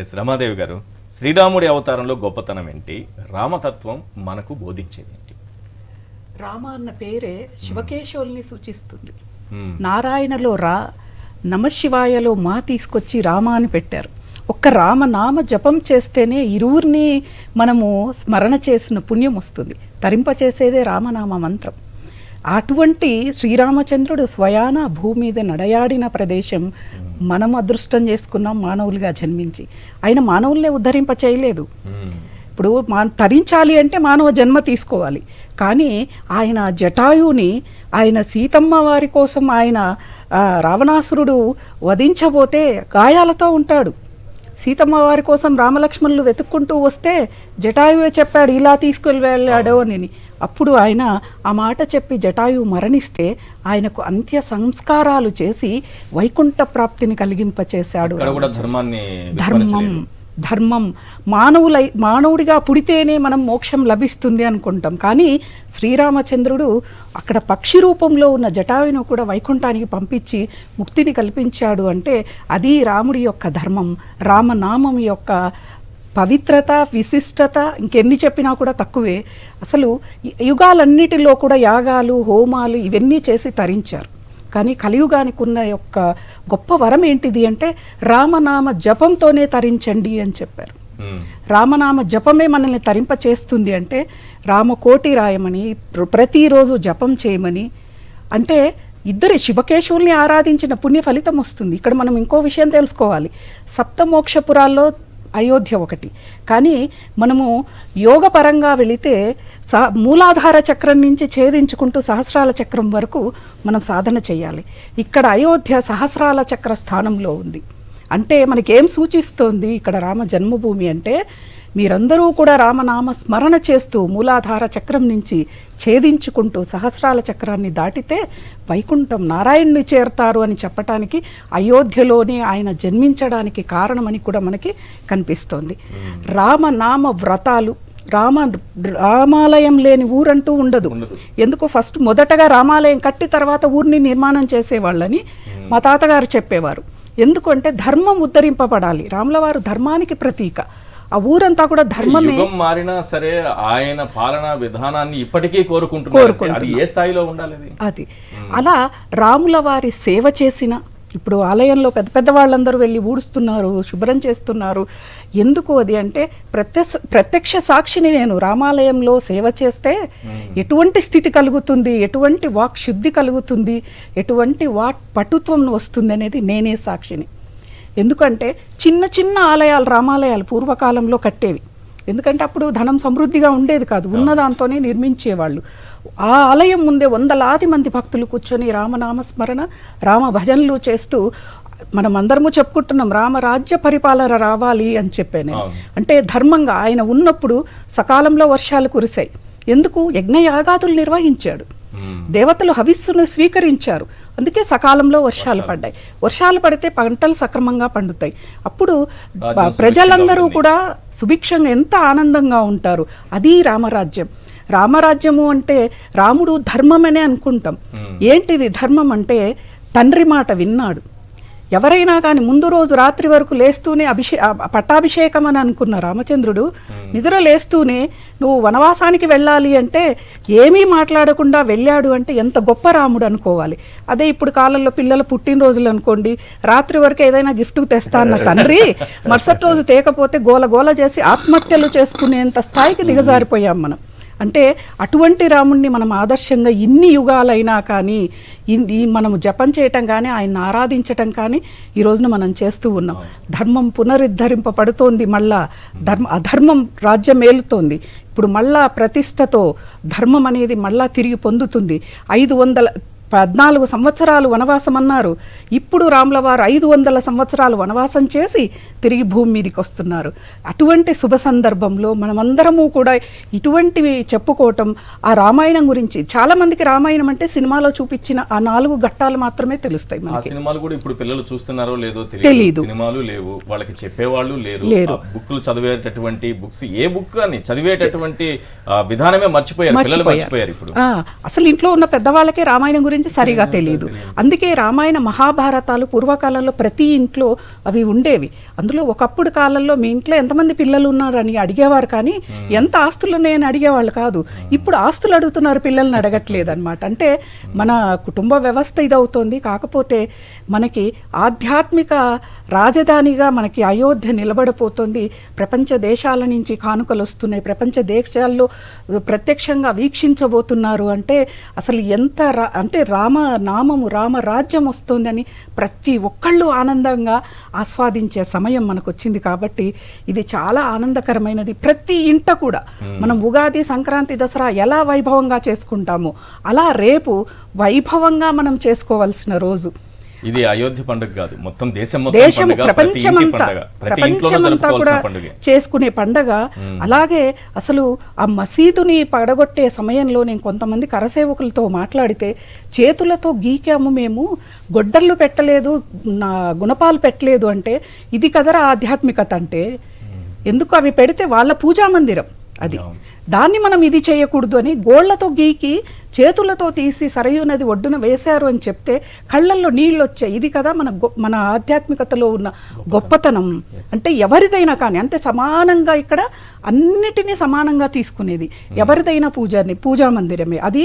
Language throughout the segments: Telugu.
ఎస్ రమాదేవి గారు, శ్రీరాముడి అవతారంలో గొప్పతనం ఏంటి, రామతత్వం మనకు బోధించేది ఏంటి? రామ అన్న పేరే శివకేశవుల్ని సూచిస్తుంది. నారాయణలో రా, నమశివాయలో మా తీసుకొచ్చి రామ అని పెట్టారు. ఒక్క రామనామ జపం చేస్తేనే ఇరువురిని మనము స్మరణ చేసిన పుణ్యం వస్తుంది. తరింపచేసేదే రామనామ మంత్రం. అటువంటి శ్రీరామచంద్రుడు స్వయాన భూమి మీద నడయాడిన ప్రదేశం మనం అదృష్టం చేసుకున్నాం మానవులుగా జన్మించి. ఆయన మానవుల్నే ఉద్ధరింప చేయలేదు. ఇప్పుడు తరించాలి అంటే మానవ జన్మ తీసుకోవాలి. కానీ ఆయన జటాయుని ఆయన సీతమ్మ వారి కోసం ఆయన రావణాసురుడు వధించబోతే గాయాలతో ఉంటాడు. సీతమ్మ వారి కోసం రామలక్ష్మణులు వెతుక్కుంటూ వస్తే జటాయువే చెప్పాడు ఇలా తీసుకెళ్ళి వెళ్ళాడు అని. అప్పుడు ఆయన ఆ మాట చెప్పి జటాయువు మరణిస్తే ఆయనకు అంత్య సంస్కారాలు చేసి వైకుంఠ ప్రాప్తిని కలిగింపచేశాడు. ధర్మం మానవుడిగా పుడితేనే మనం మోక్షం లభిస్తుంది అనుకుంటాం. కానీ శ్రీరామచంద్రుడు అక్కడ పక్షి రూపంలో ఉన్న జటాయువును కూడా వైకుంఠానికి పంపించి ముక్తిని కల్పించాడు. అంటే అది రాముడి యొక్క ధర్మం, రామనామం యొక్క పవిత్రత, విశిష్టత ఇంకెన్ని చెప్పినా కూడా తక్కువే. అసలు యుగాలన్నిటిలో కూడా యాగాలు, హోమాలు ఇవన్నీ చేసి తరించారు. కానీ కలియుగానికి ఉన్న యొక్క గొప్ప వరం ఏంటిది అంటే రామనామ జపంతోనే తరించండి అని చెప్పారు. రామనామ జపమే మనల్ని తరింప చేస్తుంది. అంటే రామకోటి రాయమని, ప్రతిరోజు జపం చేయమని. అంటే ఇద్దరు శివకేశవుల్ని ఆరాధించిన పుణ్య ఫలితం వస్తుంది. ఇక్కడ మనం ఇంకో విషయం తెలుసుకోవాలి. సప్తమోక్షపురాల్లో అయోధ్య ఒకటి. కానీ మనము యోగపరంగా వెళితే మూలాధార చక్రం నుంచి ఛేదించుకుంటూ సహస్రాల చక్రం వరకు మనం సాధన చేయాలి. ఇక్కడ అయోధ్య సహస్రాల చక్ర స్థానంలో ఉంది. అంటే మనకేం సూచిస్తోంది ఇక్కడ రామ జన్మభూమి అంటే మీరందరూ కూడా రామనామ స్మరణ చేస్తూ మూలాధార చక్రం నుంచి ఛేదించుకుంటూ సహస్రాల చక్రాన్ని దాటితే వైకుంఠం నారాయణుని చేరతారు అని చెప్పటానికి అయోధ్యలోనే ఆయన జన్మించడానికి కారణమని కూడా మనకి కనిపిస్తోంది. రామనామ వ్రతాలు, రామాలయం లేని ఊరంటూ ఉండదు. ఎందుకు ఫస్ట్ మొదటగా రామాలయం కట్టి తర్వాత ఊరిని నిర్మాణం చేసేవాళ్ళని మా తాతగారు చెప్పేవారు. ఎందుకంటే ధర్మం ఉద్ధరింపబడాలి. రాములవారు ధర్మానికి ప్రతీక. ఆ ఊరంతా కూడా ధర్మమే. మారినా సరే ఆయన పాలనా విధానాన్ని ఇప్పటికీ కోరుకుంటున్నారు. అది ఏ స్థాయిలో ఉండాలి అది. అలా రాముల వారి సేవ చేసిన ఇప్పుడు ఆలయంలో పెద్ద పెద్ద వాళ్ళందరూ వెళ్ళి ఊడుస్తున్నారు, శుభ్రం చేస్తున్నారు. ఎందుకు అది అంటే ప్రత్యక్ష సాక్షిని నేను. రామాలయంలో సేవ చేస్తే ఎటువంటి స్థితి కలుగుతుంది, ఎటువంటి వాక్ శుద్ధి కలుగుతుంది, ఎటువంటి వాక్ పటుత్వం వస్తుంది అనేది నేనే సాక్షిని. ఎందుకంటే చిన్న చిన్న ఆలయాలు, రామాలయాలు పూర్వకాలంలో కట్టేవి. ఎందుకంటే అప్పుడు ధనం సమృద్ధిగా ఉండేది కాదు, ఉన్నదాంతోనే నిర్మించేవాళ్ళు. ఆ ఆలయం ముందే వందలాది మంది భక్తులు కూర్చొని రామనామస్మరణ, రామ భజనలు చేస్తూ మనం అందరము చెప్పుకుంటున్నాం రామరాజ్య పరిపాలన రావాలి అని చెప్పాను. అంటే ధర్మంగా ఆయన ఉన్నప్పుడు సకాలంలో వర్షాలు కురిశాయి. ఎందుకు? యజ్ఞయాగాదులు నిర్వహించాడు, దేవతలు హవిస్సును స్వీకరించారు. అందుకే సకాలంలో వర్షాలు పడ్డాయి. వర్షాలు పడితే పంటలు సక్రమంగా పండుతాయి. అప్పుడు ప్రజలందరూ కూడా సుభిక్షంగా ఎంత ఆనందంగా ఉంటారు. అది రామరాజ్యం. రామరాజ్యము అంటే రాముడు ధర్మమనే అనుకుంటాం. ఏంటిది ధర్మం అంటే తండ్రి మాట విన్నాడు. ఎవరైనా కానీ ముందు రోజు రాత్రి వరకు లేస్తూనే పట్టాభిషేకం అని అనుకున్న రామచంద్రుడు నిద్ర లేస్తూనే నువ్వు వనవాసానికి వెళ్ళాలి అంటే ఏమీ మాట్లాడకుండా వెళ్ళాడు అంటే ఎంత గొప్ప రాముడు అనుకోవాలి. అదే ఇప్పుడు కాలంలో పిల్లల పుట్టినరోజులు అనుకోండి, రాత్రి వరకు ఏదైనా గిఫ్ట్ తెస్తా అన్న తండ్రి మరుసటి రోజు తేకపోతే గోల గోల చేసి ఆత్మహత్యలు చేసుకునేంత స్థాయికి దిగజారిపోయాం మనం. అంటే అటువంటి రాముణ్ణి మనం ఆదర్శంగా ఇన్ని యుగాలైనా కానీ మనము జపం చేయటం కానీ ఆయన్ని ఆరాధించటం కానీ ఈ రోజున మనం చేస్తూ ఉన్నాం. ధర్మం పునరుద్ధరింపబడుతోంది. మళ్ళా అధర్మం రాజ్యం ఏలుతోంది. ఇప్పుడు మళ్ళా ప్రతిష్టతో ధర్మం అనేది మళ్ళా తిరిగి పొందుతుంది. 514 సంవత్సరాలు వనవాసం అన్నారు. ఇప్పుడు రాముల వారు 500 సంవత్సరాలు వనవాసం చేసి తిరిగి భూమి మీదకి వస్తున్నారు. అటువంటి శుభ సందర్భంలో మనమందరము కూడా ఇటువంటివి చెప్పుకోవటం, ఆ రామాయణం గురించి చాలా మందికి రామాయణం అంటే సినిమాలో చూపించిన ఆ 4 ఘట్టాలు మాత్రమే తెలుస్తాయి. సినిమాలు కూడా ఇప్పుడు పిల్లలు చూస్తున్నారో లేదో తెలియదు. సినిమాలు లేవు, వాళ్ళకి చెప్పేవాళ్ళు లేరు. బుక్లు చదివేటటువంటి బుక్స్ ఏ బుక్ అని చదివేటటువంటి విధానమే మర్చిపోయారు. ఇప్పుడు అసలు ఇంట్లో ఉన్న పెద్దవాళ్ళకే రామాయణం గురించి గురించి సరిగా తెలియదు. అందుకే రామాయణ మహాభారతాలు పూర్వకాలంలో ప్రతి ఇంట్లో అవి ఉండేవి. అందులో ఒకప్పుడు కాలంలో మీ ఇంట్లో ఎంతమంది పిల్లలు ఉన్నారని అడిగేవారు, కానీ ఎంత ఆస్తులు ఉన్నాయని అడిగేవాళ్ళు కాదు. ఇప్పుడు ఆస్తులు అడుగుతున్నారు, పిల్లల్ని అడగట్లేదు అనమాట. అంటే మన కుటుంబ వ్యవస్థ ఇదవుతోంది. కాకపోతే మనకి ఆధ్యాత్మిక రాజధానిగా మనకి అయోధ్య నిలబడిపోతుంది. ప్రపంచ దేశాల నుంచి కానుకలు వస్తున్నాయి, ప్రపంచ దేశాల్లో ప్రత్యక్షంగా వీక్షించబోతున్నారు. అంటే అసలు ఎంత అంటే రామనామము, రామరాజ్యం వస్తుందని ప్రతి ఒక్కళ్ళు ఆనందంగా ఆస్వాదించే సమయం మనకు వచ్చింది. కాబట్టి ఇది చాలా ఆనందకరమైనది. ప్రతి ఇంట కూడా మనం ఉగాది, సంక్రాంతి, దసరా ఎలా వైభవంగా చేసుకుంటామో అలా రేపు వైభవంగా మనం చేసుకోవాల్సిన రోజు. ఇది అయోధ్య పండుగ కాదు, మొత్తం దేశం ప్రపంచమంతా కూడా చేసుకునే పండగ. అలాగే అసలు ఆ మసీదుని పడగొట్టే సమయంలో నేను కొంతమంది కరసేవకులతో మాట్లాడితే, చేతులతో గీకాము మేము, గొడ్డళ్ళు పెట్టలేదు, గుణపాలు పెట్టలేదు అంటే ఇది కదరా ఆధ్యాత్మికత అంటే. ఎందుకు అవి పెడితే వాళ్ళ పూజా మందిరం అది, దాన్ని మనం ఇది చేయకూడదు అని గోళ్లతో గీకి చేతులతో తీసి సరయూ నది ఒడ్డున వేశారు అని చెప్తే కళ్ళల్లో నీళ్ళు వచ్చాయి. ఇది కదా మన ఆధ్యాత్మికతలో ఉన్న గొప్పతనం. అంటే ఎవరిదైనా కానీ, అంటే సమానంగా ఇక్కడ అన్నిటినీ సమానంగా తీసుకునేది ఎవరిదైనా పూజా మందిరమే, అది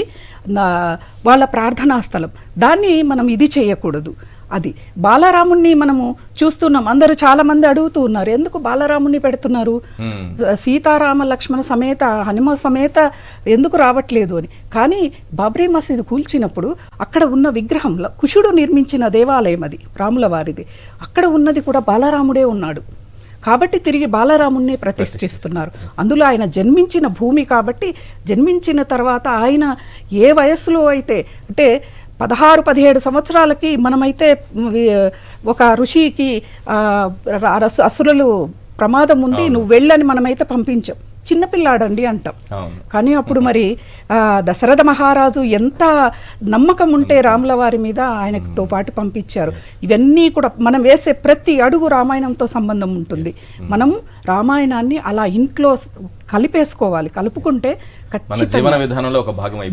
వాళ్ళ ప్రార్థనా స్థలం. దాన్ని మనం ఇది చేయకూడదు. అది బాలరాముణ్ణి మనము చూస్తున్నాం, అందరూ చాలా మంది అడుగుతూ ఉన్నారు, ఎందుకు బాలరాముణ్ణి పెడుతున్నారు, సీతారామ లక్ష్మణ సమేత హనుమ సమేత ఎందుకు రావట్లేదు అని. కానీ బాబ్రీ మసీదు కూల్చినప్పుడు అక్కడ ఉన్న విగ్రహంలో కుషుడు నిర్మించిన దేవాలయం అది రాముల వారిది, అక్కడ ఉన్నది కూడా బాలరాముడే ఉన్నాడు. కాబట్టి తిరిగి బాలరాముణ్ణి ప్రతిష్ఠిస్తున్నారు. అందులో ఆయన జన్మించిన భూమి కాబట్టి, జన్మించిన తర్వాత ఆయన ఏ వయస్సులో అయితే, అంటే 16-17 సంవత్సరాలకి మనమైతే ఒక ఋషికి అసురులు ప్రమాదం ఉంది నువ్వు వెళ్ళని మనమైతే పంపించాం, చిన్నపిల్లాడండి అంటాం. కానీ అప్పుడు మరి దశరథ మహారాజు ఎంత నమ్మకం ఉంటే రాముల వారి మీద ఆయనతో పాటు పంపించారు. ఇవన్నీ కూడా మనం వేసే ప్రతి అడుగు రామాయణంతో సంబంధం ఉంటుంది. మనం రామాయణాన్ని అలా ఇంట్లో కలిపేసుకోవాలి, కలుపుకుంటే ఖచ్చితంగా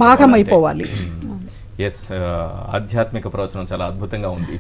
భాగం అయిపోవాలి. ఆధ్యాత్మిక ప్రవచనం చాలా అద్భుతంగా ఉంది.